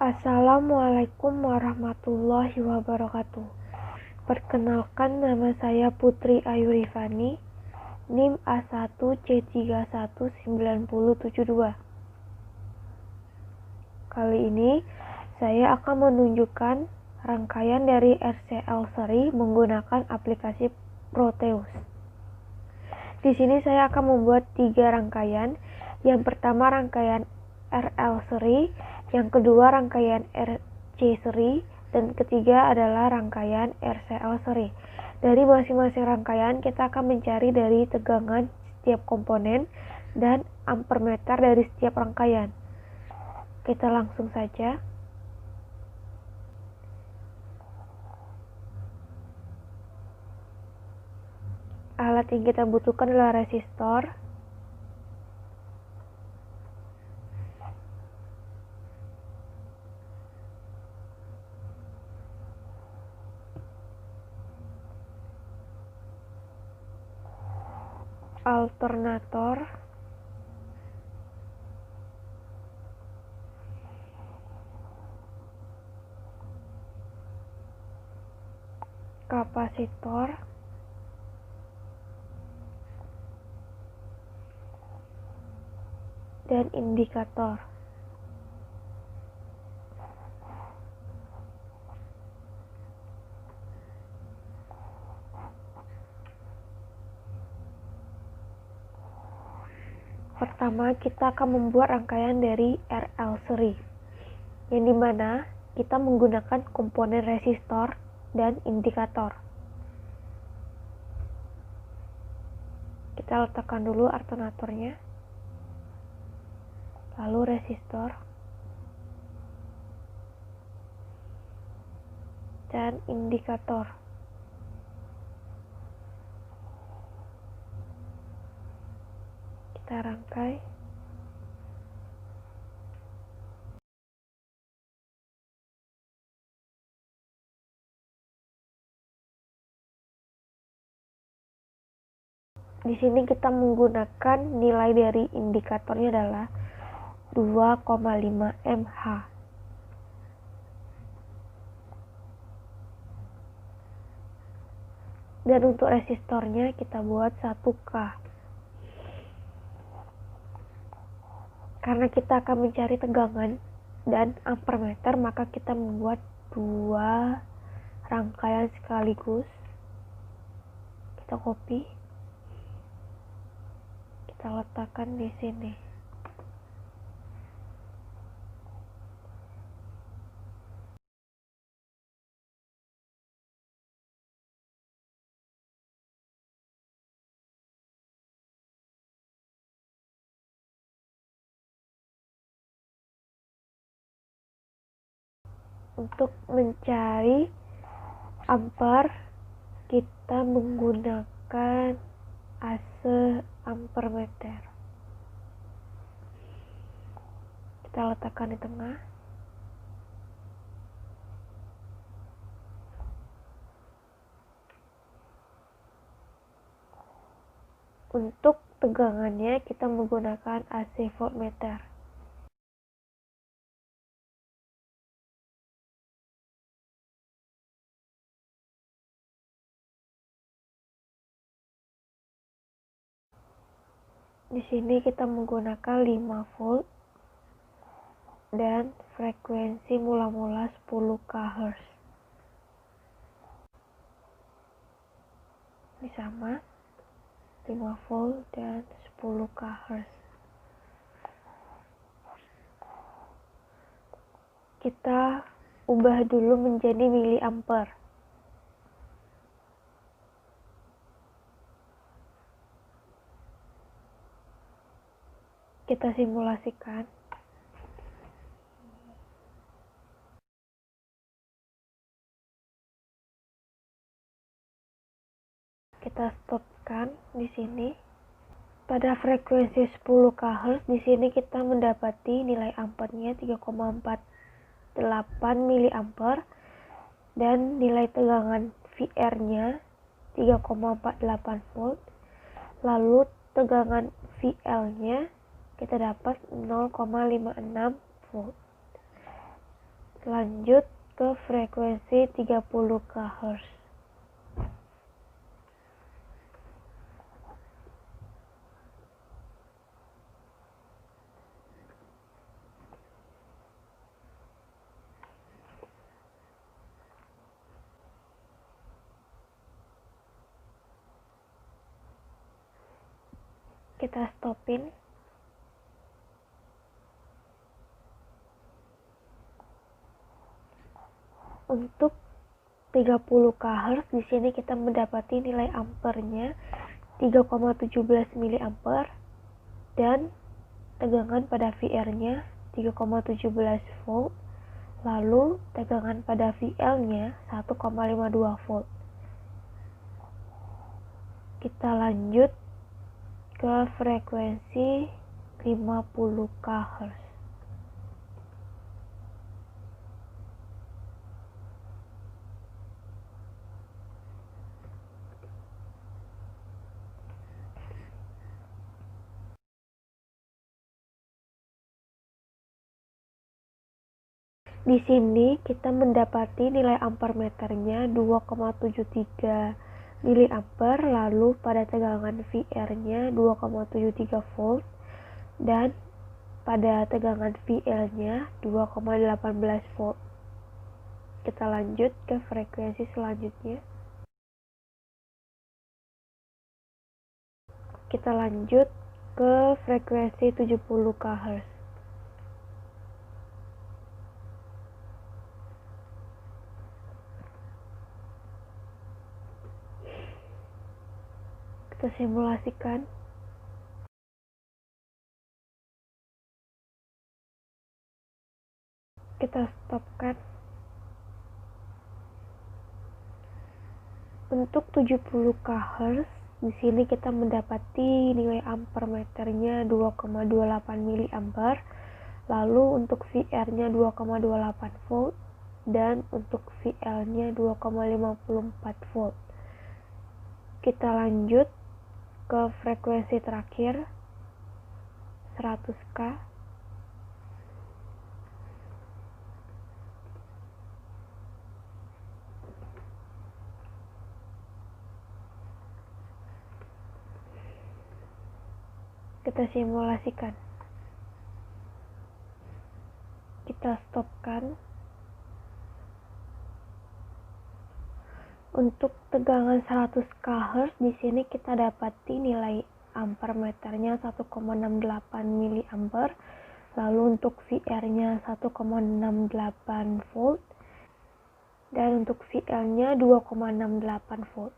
Assalamualaikum warahmatullahi wabarakatuh. Perkenalkan, nama saya Putri Ayu Rifani, NIM A1C319072. Kali ini saya akan menunjukkan rangkaian dari RCL seri menggunakan aplikasi Proteus. Di sini saya akan membuat 3 rangkaian. Yang pertama rangkaian RL seri, yang kedua rangkaian RC seri, dan ketiga adalah rangkaian RCL seri. Dari masing-masing rangkaian kita akan mencari dari tegangan setiap komponen dan ampermeter dari setiap rangkaian. Kita langsung saja. Alat yang kita butuhkan adalah resistor, alternator, kapasitor, dan indikator. Pertama, kita akan membuat rangkaian dari RL seri, yang dimana kita menggunakan komponen resistor dan indikator. Kita letakkan dulu alternatornya, lalu resistor, dan indikator. Kita rangkai. Di sini kita menggunakan nilai dari indikatornya adalah 2,5 mH. Dan untuk resistornya kita buat 1K. Karena kita akan mencari tegangan dan ampermeter, maka kita membuat 2 rangkaian sekaligus. Kita copy, kita letakkan di sini. Untuk mencari ampere, kita menggunakan AC ampermeter. Kita letakkan di tengah. Untuk tegangannya kita menggunakan AC voltmeter. Di sini kita menggunakan 5 volt dan frekuensi mula-mula 10 kHz. Ini sama, 5 volt dan 10 kHz. Kita ubah dulu menjadi miliampere. Kita simulasikan. Kita stopkan di sini. Pada frekuensi 10 kHz di sini kita mendapati nilai ampernya 3,48 miliampere dan nilai tegangan VR-nya 3,48 volt. Lalu tegangan VL-nya kita dapat 0,56 volt. Lanjut ke frekuensi 30 kHz. Kita stopin. Untuk 30 kHz di sini kita mendapati nilai ampernya 3,17 mA dan tegangan pada VR-nya 3,17 volt. Lalu tegangan pada VL-nya 1,52 volt. Kita lanjut ke frekuensi 50 kHz. Di sini kita mendapati nilai ampermeternya 2,73 mA, lalu pada tegangan VR-nya 2,73 volt dan pada tegangan VL-nya 2,18 volt. Kita lanjut ke frekuensi selanjutnya. Kita lanjut ke frekuensi 70 kHz. Kita simulasikan. Kita stopkan. Untuk 70 kHz, di sini kita mendapati nilai ampermeternya 2,28 mA, lalu untuk VR-nya 2,28 volt dan untuk VL-nya 2,54 volt. Kita lanjut ke frekuensi terakhir 100K. Kita simulasikan. Kita stopkan. Untuk tegangan 100 kHz di sini kita dapati nilai ampermeternya 1,68 mA, lalu untuk VR-nya 1,68 volt dan untuk VL-nya 2,68 volt.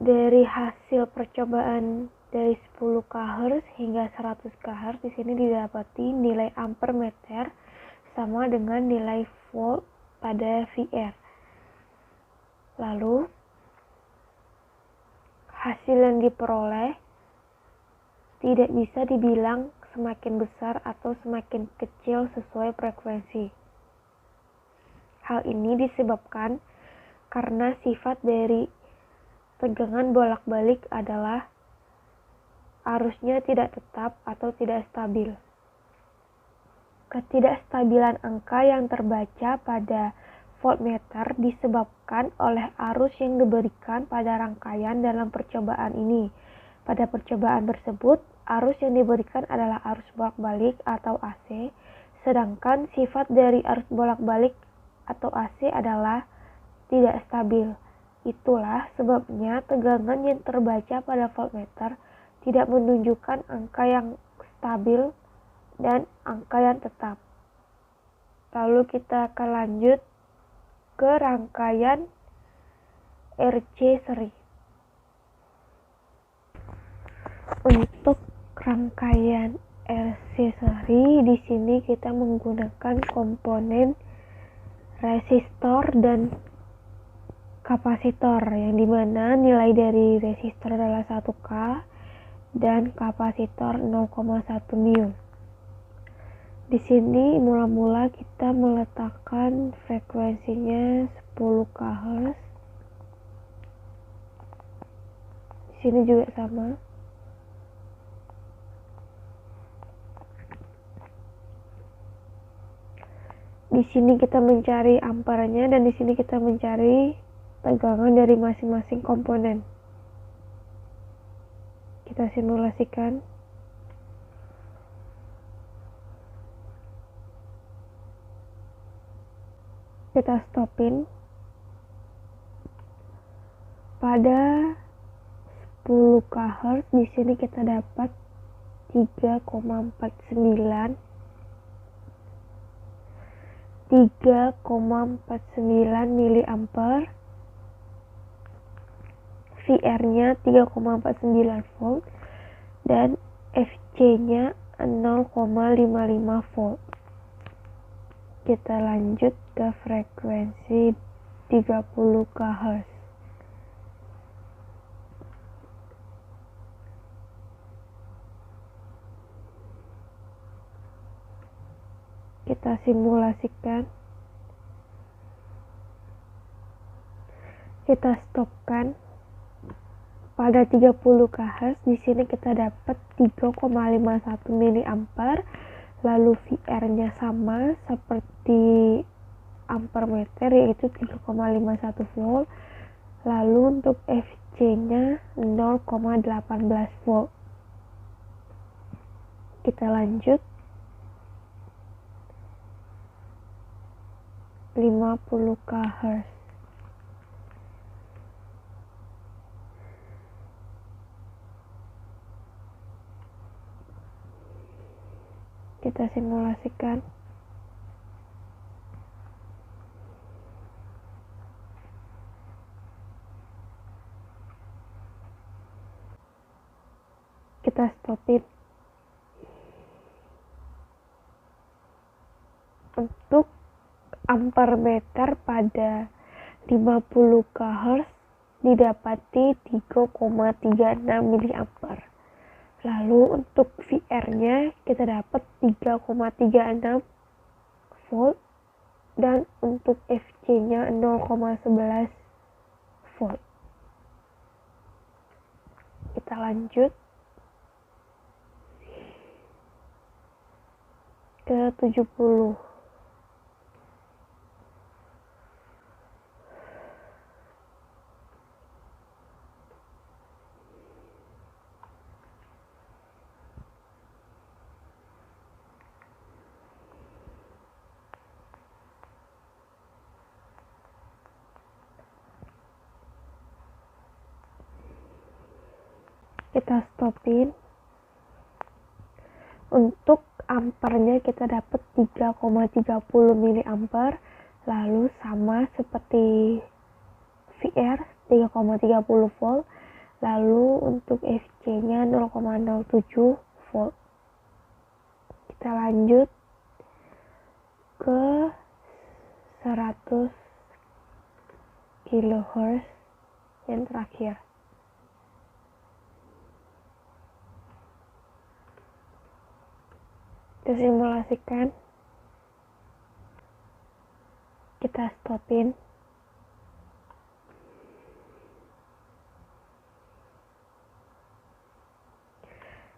Dari hasil percobaan dari 10 kHz hingga 100 kHz di sini didapati nilai ampermeter sama dengan nilai volt pada VR. Lalu hasil yang diperoleh tidak bisa dibilang semakin besar atau semakin kecil sesuai frekuensi. Hal ini disebabkan karena sifat dari tegangan bolak-balik adalah arusnya tidak tetap atau tidak stabil. Ketidakstabilan angka yang terbaca pada voltmeter disebabkan oleh arus yang diberikan pada rangkaian dalam percobaan ini. Pada percobaan tersebut, arus yang diberikan adalah arus bolak-balik atau AC, sedangkan sifat dari arus bolak-balik atau AC adalah tidak stabil. Itulah sebabnya tegangan yang terbaca pada voltmeter tidak menunjukkan angka yang stabil dan angka yang tetap. Lalu kita akan lanjut ke rangkaian RC seri. Untuk rangkaian RC seri di sini kita menggunakan komponen resistor dan kapasitor, yang dimana nilai dari resistor adalah 1K dan kapasitor 0,1 mil. Di sini mula-mula kita meletakkan frekuensinya 10 kHz. Di sini juga sama. Di sini kita mencari ampernya dan di sini kita mencari tegangan dari masing-masing komponen. Kita simulasikan. Kita stopin. Pada 10 kHz di sini kita dapat 3,49 miliampere, VR-nya 3,49 volt dan FC-nya 0,55 volt. Kita lanjut ke frekuensi 30 kHz. Kita simulasikan. Kita stopkan. Pada 30 kHz di sini kita dapat 3,51 miliampere. Lalu VR-nya sama seperti ampermeter, yaitu 3,51 volt. Lalu untuk FC-nya 0,18 volt. Kita lanjut. 50 kHz. Kita simulasikan. Kita stopin. Untuk ampermeter pada 50 kHz didapati 3,36 miliampere. Lalu untuk VR-nya kita dapat 3,36 volt dan untuk FC-nya 0,11 volt. Kita lanjut ke 70. Kita stopin. Untuk ampernya kita dapat 3,30 miliampere, lalu sama seperti VR 3,30 volt, lalu untuk FC-nya 0,07 volt. Kita lanjut ke 100 kHz yang terakhir. Kita simulasikan. Kita stopin.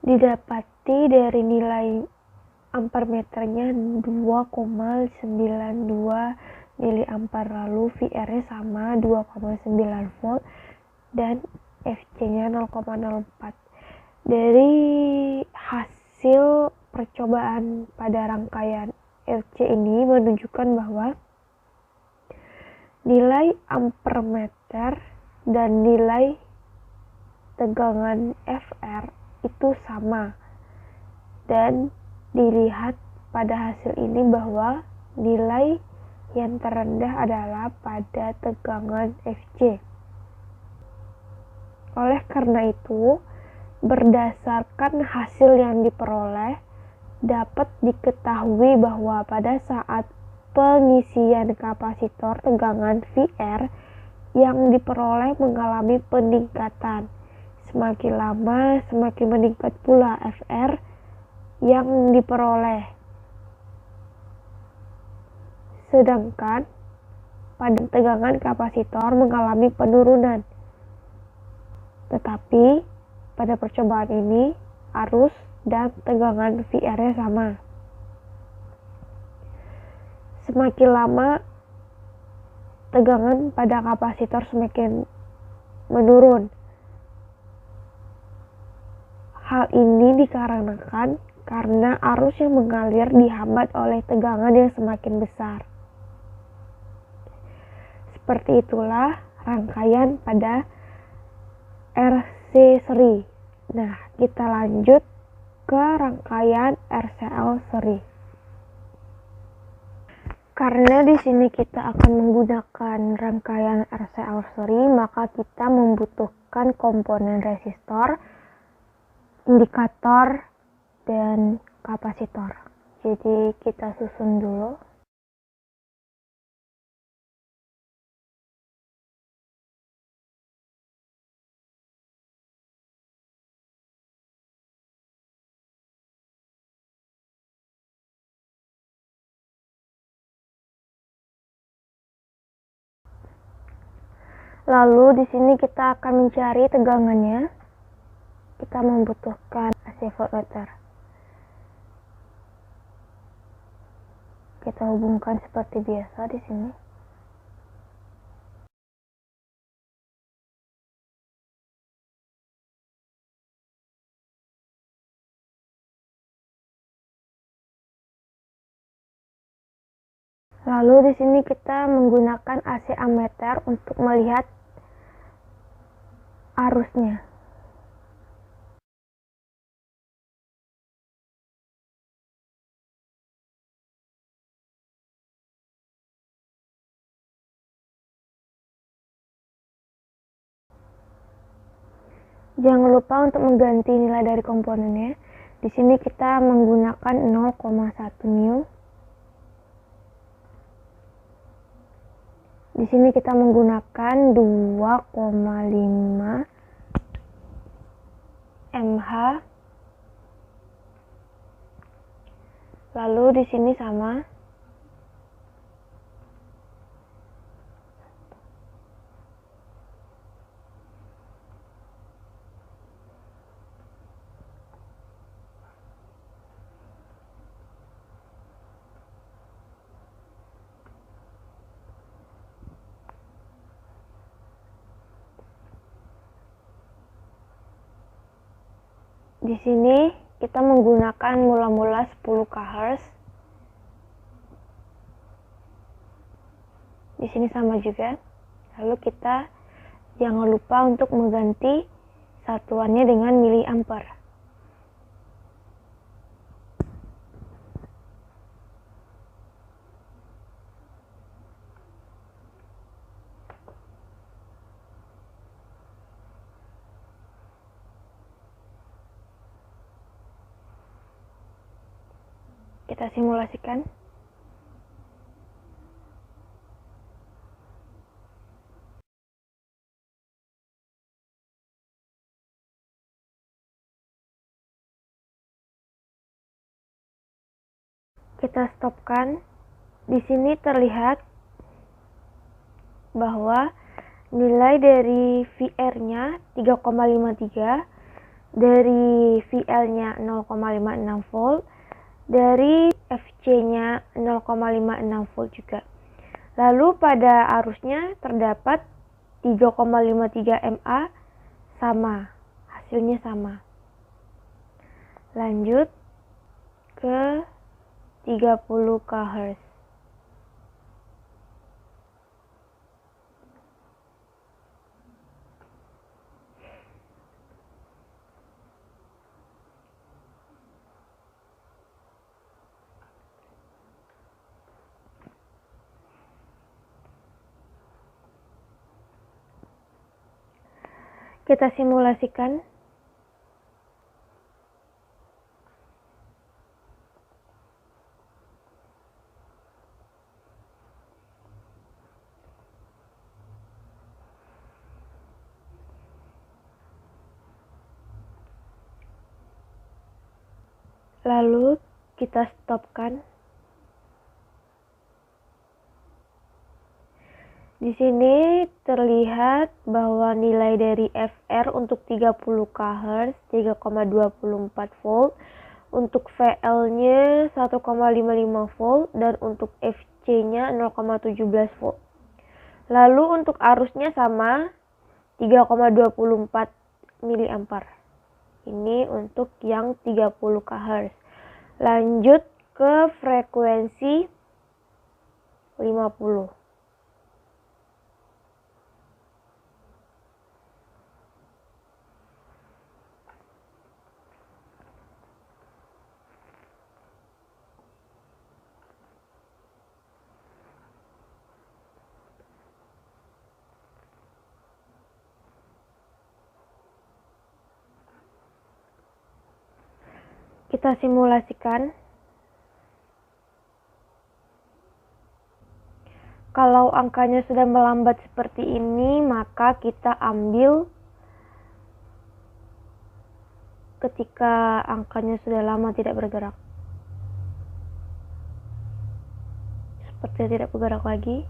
Didapati dari nilai ampermeternya 2,92 miliampere, lalu VR-nya sama 2,9 volt dan FC-nya 0,04. Dari hasil percobaan pada rangkaian FC ini menunjukkan bahwa nilai ampermeter dan nilai tegangan FR itu sama, dan dilihat pada hasil ini bahwa nilai yang terendah adalah pada tegangan FC. Oleh karena itu, berdasarkan hasil yang diperoleh, dapat diketahui bahwa pada saat pengisian kapasitor tegangan VR yang diperoleh mengalami peningkatan. Semakin lama, semakin meningkat pula FR yang diperoleh. Sedangkan pada tegangan kapasitor mengalami penurunan. Tetapi pada percobaan ini arus dan tegangan VR-nya sama. semakin lama tegangan pada kapasitor semakin menurun. Hal ini dikarenakan karena arus yang mengalir dihambat oleh tegangan yang semakin besar. Seperti itulah rangkaian pada RC seri. Nah, kita lanjut ke rangkaian RCL seri. Karena di sini kita akan menggunakan rangkaian RCL seri, maka kita membutuhkan komponen resistor, indikator, dan kapasitor. Jadi kita susun dulu. Lalu di sini kita akan mencari tegangannya. Kita membutuhkan AC voltmeter. Kita hubungkan seperti biasa di sini. Lalu di sini kita menggunakan AC ammeter untuk melihat arusnya. Jangan lupa untuk mengganti nilai dari komponennya. Di sini kita menggunakan 0,1 mil. Di sini kita menggunakan 2,5 mH. Lalu di sini sama. Di sini kita menggunakan mula-mula 10 kHz. Di sini sama juga. Lalu kita jangan lupa untuk mengganti satuannya dengan miliampere. Kita simulasikan. Kita stopkan. Di sini terlihat bahwa nilai dari VR-nya 3,53, dari VL-nya 0,56 volt, dari FC-nya 0,56 volt juga. Lalu pada arusnya terdapat 3,53 mA, sama, hasilnya sama. Lanjut ke 30 kHz. Kita simulasikan. Lalu kita stopkan. Di sini terlihat bahwa nilai dari FR untuk 30 kHz 3,24 volt, Untuk VL-nya 1,55 volt dan untuk FC-nya 0,17 volt. Lalu untuk arusnya sama 3,24 mA. Ini untuk yang 30 kHz. Lanjut ke frekuensi 50. Kita simulasikan. Kalau angkanya sudah melambat seperti ini, maka kita ambil ketika angkanya sudah lama tidak bergerak. Seperti tidak bergerak lagi.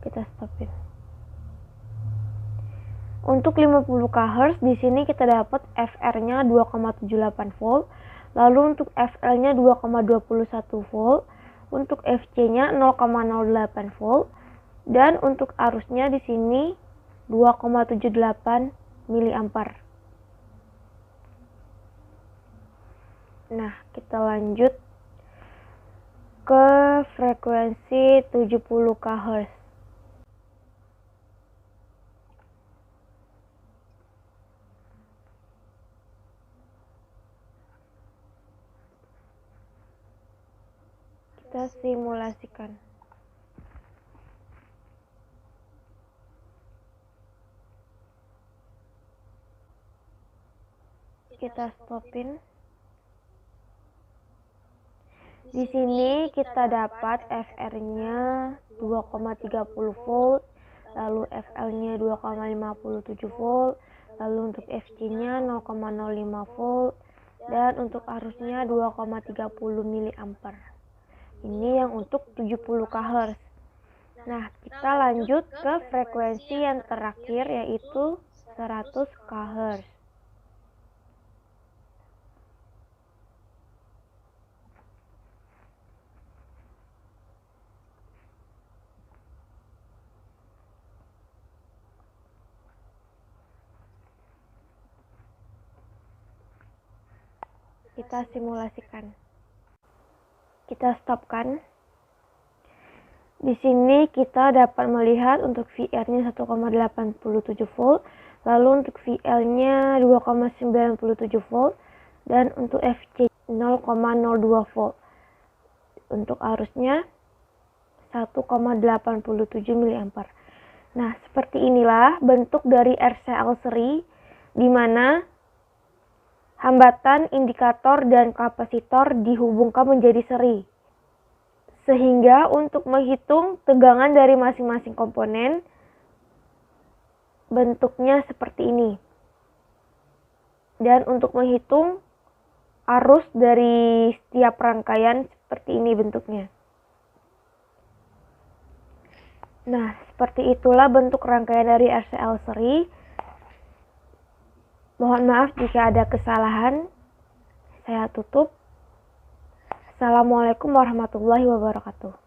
Kita stopin. Untuk 50 kHz di sini kita dapat FR-nya 2,78 volt, lalu untuk FL-nya 2,21 volt, untuk FC-nya 0,08 volt, dan untuk arusnya di sini 2,78 mA. Nah, kita lanjut ke frekuensi 70 kHz. Kita simulasikan. Kita stopin. Di sini kita dapat FR-nya 2,30 volt, lalu FL-nya 2,57 volt, lalu untuk FC-nya 0,05 volt, dan untuk arusnya 2,30 mA. Ini yang untuk 70 kHz. Nah, kita lanjut ke frekuensi yang terakhir, yaitu 100 kHz. Kita simulasikan. Kita stopkan. Di sini kita dapat melihat untuk VR-nya 1,87 volt, lalu untuk VL-nya 2,97 volt, dan untuk FC 0,02 volt. Untuk arusnya 1,87 mA. Nah, seperti inilah bentuk dari RCL seri, di mana hambatan, indikator, dan kapasitor dihubungkan menjadi seri. Sehingga untuk menghitung tegangan dari masing-masing komponen, bentuknya seperti ini. Dan untuk menghitung arus dari setiap rangkaian, seperti ini bentuknya. Nah, seperti itulah bentuk rangkaian dari RCL seri. Mohon maaf jika ada kesalahan. Saya tutup. Assalamualaikum warahmatullahi wabarakatuh.